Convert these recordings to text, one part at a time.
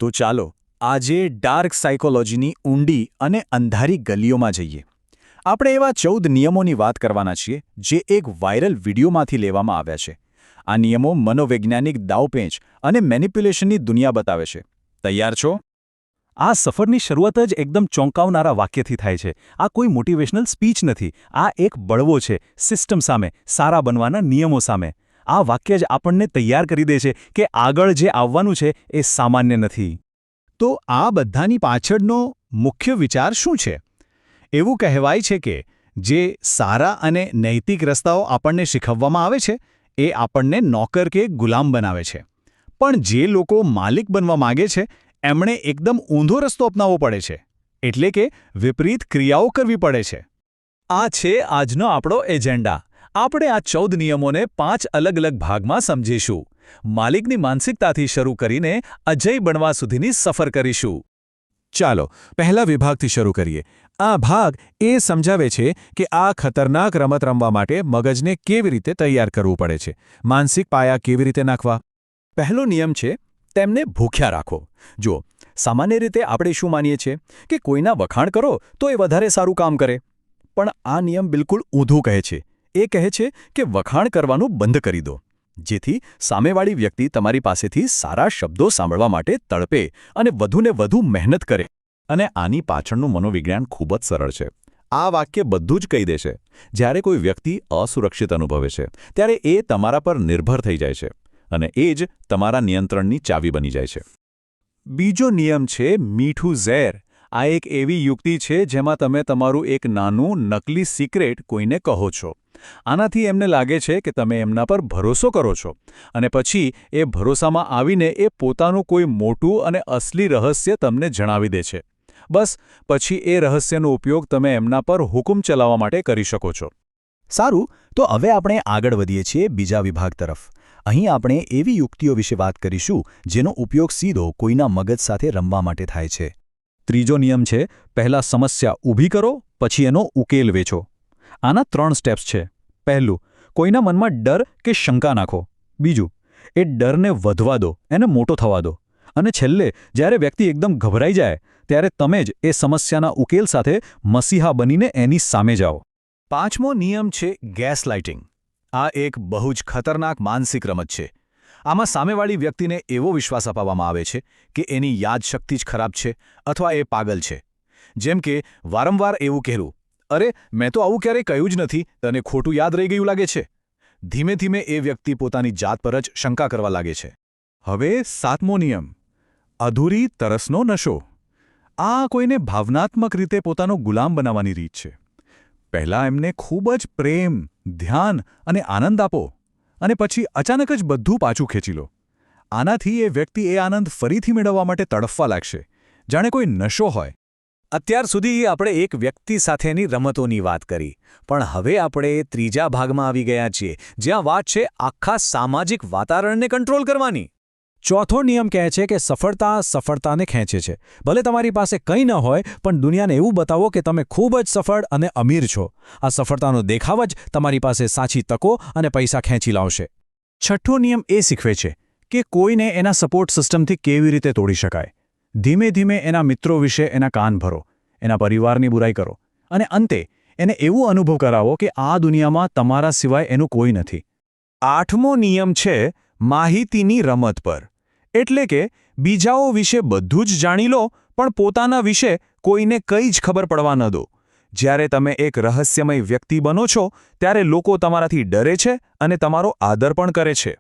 તો ચાલો આજે ડાર્ક સાયકોલોજીની ઊંડી અને અંધારી ગલીઓમાં જઈએ. આપણે એવા 14 નિયમોની વાત કરવાના છીએ જે એક વાયરલ વિડીયોમાંથી લેવામાં આવ્યા છે. આ નિયમો મનોવૈજ્ઞાનિક દાવપેચ અને મેનિપ્યુલેશનની દુનિયા બતાવે છે. તૈયાર છો? આ સફરની શરૂઆત જ એકદમ ચોંકાવનારા વાક્યથી થાય છે. આ કોઈ મોટિવેશનલ સ્પીચ નથી. આ એક બળવો છે સિસ્ટમ સામે, સારા બનવાના નિયમો સામે. આ વાક્ય જ આપણને તૈયાર કરી દે છે કે આગળ જે આવવાનું છે એ સામાન્ય નથી. તો આ બધાની પાછળનો મુખ્ય વિચાર શું છે? એવું કહેવાય છે કે જે સારા અને નૈતિક રસ્તાઓ આપણને શીખવવામાં આવે છે એ આપણને નોકર કે ગુલામ બનાવે છે. પણ જે લોકો માલિક બનવા માગે છે એમણે એકદમ ઊંધો રસ્તો અપનાવવો પડે છે. એટલે કે વિપરીત ક્રિયાઓ કરવી પડે છે. આ છે આજનો આપણો એજન્ડા. આપણે આ 14 નિયમોને 5 અલગ અલગ ભાગમાં સમજીશું. માલિકની માનસિકતાથી શરૂ કરીને અજય બનવા સુધીની સફર કરીશું. ચાલો પહેલા વિભાગથી શરૂ કરીએ. આ ભાગ એ સમજાવે છે કે આ ખતરનાક રમત રમવા માટે મગજને કેવી રીતે તૈયાર કરવું પડે છે, માનસિક પાયા કેવી રીતે નાખવા. પહેલો નિયમ છે તેમને ભૂખ્યા રાખો. જો સામાન્ય રીતે આપણે શું માનીએ છીએ કે કોઈના વખાણ કરો તો એ વધારે સારું કામ કરે. પણ આ નિયમ બિલકુલ ઊંધું કહે છે. એ કહે છે કે વખાણ કરવાનું બંધ કરી દો, જેથી સામેવાળી વ્યક્તિ તમારી પાસેથી સારા શબ્દો સાંભળવા માટે તડપે અને વધુને વધુ મહેનત કરે. અને આની પાછળનું મનોવિજ્ઞાન ખૂબ જ સરળ છે. આ વાક્ય બધું જ કહી દેશે. જ્યારે કોઈ વ્યક્તિ અસુરક્ષિત અનુભવે છે ત્યારે એ તમારા પર નિર્ભર થઈ જાય છે અને એ જ તમારા નિયંત્રણની ચાવી બની જાય છે. બીજો નિયમ છે મીઠું ઝેર. આ એક એવી યુક્તિ છે જેમાં તમે તમારું એક નાનું નકલી સિક્રેટ કોઈને કહો છો. આનાથી એમને લાગે છે કે તમે એમના પર ભરોસો કરો છો અને પછી એ ભરોસામાં આવીને એ પોતાનું કોઈ મોટું અને અસલી રહસ્ય તમને જણાવી દે છે. બસ પછી એ રહસ્યનો ઉપયોગ તમે એમના પર હુકમ ચલાવવા માટે કરી શકો છો. સારું, તો હવે આપણે આગળ વધીએ છીએ બીજા વિભાગ તરફ. અહીં આપણે એવી યુક્તિઓ વિશે વાત કરીશું જેનો ઉપયોગ સીધો કોઈના મગજ સાથે રમવા માટે થાય છે. ત્રીજો નિયમ છે પહેલા સમસ્યા ઊભી કરો પછી એનો ઉકેલ વેચો. આના 3 સ્ટેપ્સ છે. પહેલું, કોઈના મનમાં ડર કે શંકા નાખો. બીજું, એ ડરને વધવા દો, એને મોટો થવા દો. અને છેલ્લે, જ્યારે વ્યક્તિ એકદમ ગભરાઈ જાય ત્યારે તમે જ એ સમસ્યાના ઉકેલ સાથે મસીહા બનીને એની સામે જાઓ. પાંચમો નિયમ છે ગેસ લાઇટિંગ. આ એક બહુ જ ખતરનાક માનસિક રમત છે. આમાં સામેવાળી વ્યક્તિને એવો વિશ્વાસ અપાવવામાં આવે છે કે એની યાદશક્તિ જ ખરાબ છે અથવા એ પાગલ છે. જેમ કે વારંવાર એવું કહેવું, અરે મેં તો આવું ક્યારેય કહ્યું જ નથી, તને ખોટું યાદ રહી ગયું લાગે છે. ધીમે ધીમે એ વ્યક્તિ પોતાની જાત પર જ શંકા કરવા લાગે છે. હવે 7મો નિયમ, અધૂરી તરસનો નશો. આ કોઈને ભાવનાત્મક રીતે પોતાનો ગુલામ બનાવવાની રીત છે. પહેલાં એમને ખૂબ જ પ્રેમ, ધ્યાન અને આનંદ આપો અને પછી અચાનક જ બધું પાછું ખેંચી લો. આનાથી એ વ્યક્તિ એ આનંદ ફરીથી મેળવવા માટે તડફવા લાગશે, જાણે કોઈ નશો હોય. અત્યાર સુધી આપણે એક વ્યક્તિ સાથેની રમતોની વાત કરી, પણ હવે આપણે ત્રીજા ભાગમાં આવી ગયા છીએ જ્યાં વાત છે આખા સામાજિક વાતાવરણને કંટ્રોલ કરવાની. ચોથો નિયમ કહે છે કે સફળતા સફળતાને ખેંચે છે. ભલે તમારી પાસે કંઈ ન હોય પણ દુનિયાને એવું બતાવો કે તમે ખૂબ જ સફળ અને અમીર છો. આ સફળતાનો દેખાવ જ તમારી પાસે સાચી તકો અને પૈસા ખેંચી લાવશે. છઠ્ઠો નિયમ એ શીખવે છે કે કોઈને એના સપોર્ટ સિસ્ટમથી કેવી રીતે તોડી શકાય. ધીમે ધીમે એના મિત્રો વિશે એના કાન ભરો, એના પરિવારની બુરાઈ કરો અને અંતે એને એવું અનુભવ કરાવો કે આ દુનિયામાં તમારા સિવાય એનું કોઈ નથી. 8મો નિયમ છે માહિતીની રમત પર. એટલે કે બીજાઓ વિશે બધું જ જાણી લો પણ પોતાના વિશે કોઈને કંઈ જ ખબર પડવા ન દો. જ્યારે તમે એક રહસ્યમય વ્યક્તિ બનો છો ત્યારે લોકો તમારાથી ડરે છે અને તમારો આદર પણ કરે છે.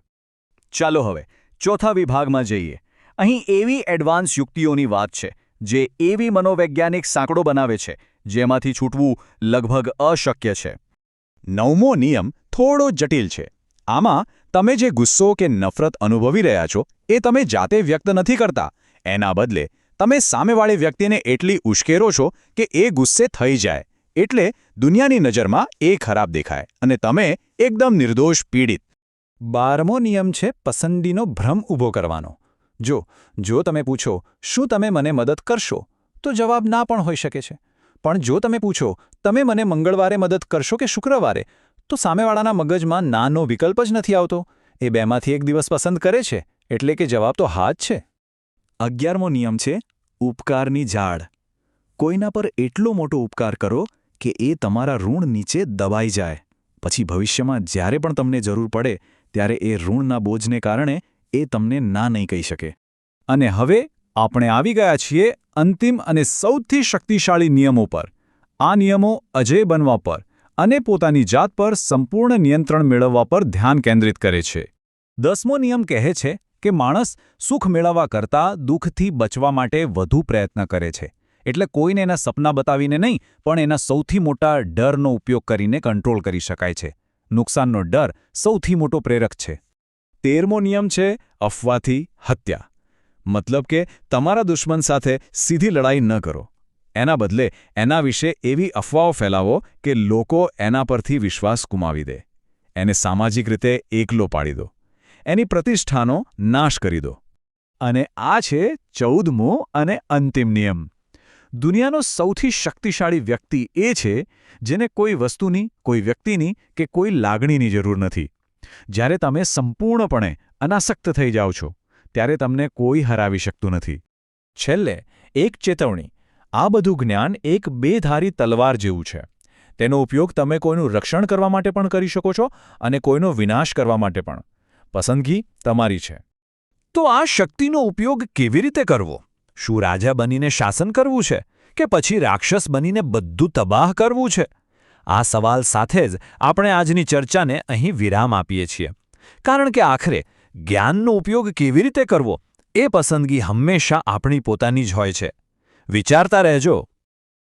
ચાલો હવે ચોથા વિભાગમાં જઈએ. અહીં એવી એડવાન્સ યુક્તિઓની વાત છે જે એવી મનોવૈજ્ઞાનિક સાંકળો બનાવે છે જેમાંથી છૂટવું લગભગ અશક્ય છે. 9મો નિયમ થોડો જટિલ છે. આમાં તમે જે ગુસ્સો કે નફરત અનુભવી રહ્યા છો એ તમે જાતે વ્યક્ત નથી કરતા. એના બદલે તમે સામેવાળી વ્યક્તિને એટલી ઉશ્કેરો છો કે એ ગુસ્સે થઈ જાય, એટલે દુનિયાની નજરમાં એ ખરાબ દેખાય અને તમે એકદમ નિર્દોષ પીડિત. 12મો નિયમ છે પસંદગીનો ભ્રમ ઊભો કરવાનો. જો તમે પૂછો શું તમે મને મદદ કરશો તો જવાબ ના પણ હોઈ શકે છે. પણ જો તમે પૂછો તમે મને મંગળવારે મદદ કરશો કે શુક્રવારે, તો સામેવાળાના મગજમાં નાનો વિકલ્પ જ નથી આવતો. એ બેમાંથી એક દિવસ પસંદ કરે છે એટલે કે જવાબ તો હા જ છે. 11મો નિયમ છે ઉપકારની ઝાડ. કોઈના પર એટલો મોટો ઉપકાર કરો કે એ તમારા ઋણ નીચે દબાઈ જાય. પછી ભવિષ્યમાં જ્યારે પણ તમને જરૂર પડે ત્યારે એ ઋણના બોજને કારણે એ તમને ના નહીં કહી શકે. અને હવે આપણે આવી ગયા છીએ અંતિમ અને સૌથી શક્તિશાળી નિયમો પર. આ નિયમો અજેય બનવા પર અને પોતાની જાત પર સંપૂર્ણ નિયંત્રણ મેળવવા પર ધ્યાન કેન્દ્રિત કરે છે. 10મો નિયમ કહે છે કે માણસ સુખ મેળવવા કરતાં દુઃખથી બચવા માટે વધુ પ્રયત્ન કરે છે. એટલે કોઈને એના સપના બતાવીને નહીં, પણ એના સૌથી મોટા ડરનો ઉપયોગ કરીને કંટ્રોલ કરી શકાય છે. નુકસાનનો ડર સૌથી મોટો પ્રેરક છે. 13મો નિયમ છે અફવાથી હત્યા. મતલબ કે તમારા દુશ્મન સાથે સીધી લડાઈ ન કરો. એના બદલે એના વિશે એવી અફવાઓ ફેલાવો કે લોકો એના પરથી વિશ્વાસ ગુમાવી દે. એને સામાજિક રીતે એકલો પાડી દો. એની પ્રતિષ્ઠાનો નાશ કરી દો. અને આ છે 14મો અને અંતિમ નિયમ. દુનિયાનો સૌથી શક્તિશાળી વ્યક્તિ એ છે જેને કોઈ વસ્તુની, કોઈ વ્યક્તિની કે કોઈ લાગણીની જરૂર નથી. જ્યારે તમે સંપૂર્ણપણે અનાસક્ત થઈ જાઓ છો ત્યારે તમને કોઈ હરાવી શકતું નથી. છેલ્લે એક ચેતવણી. આ બધું જ્ઞાન એક બેધારી તલવાર જેવું છે. તેનો ઉપયોગ તમે કોઈનું રક્ષણ કરવા માટે પણ કરી શકો છો અને કોઈનો વિનાશ કરવા માટે પણ. પસંદગી તમારી છે. તો આ શક્તિનો ઉપયોગ કેવી રીતે કરવો? શું રાજા બનીને શાસન કરવું છે કે પછી રાક્ષસ બનીને બધું તબાહ કરવું છે? આ સવાલ સાથે જ આપણે આજની ચર્ચાને અહીં વિરામ આપીએ છીએ. કારણ કે આખરે જ્ઞાનનો ઉપયોગ કેવી રીતે કરવો એ પસંદગી હંમેશા આપણી પોતાની જ હોય છે. વિચારતા રહેજો.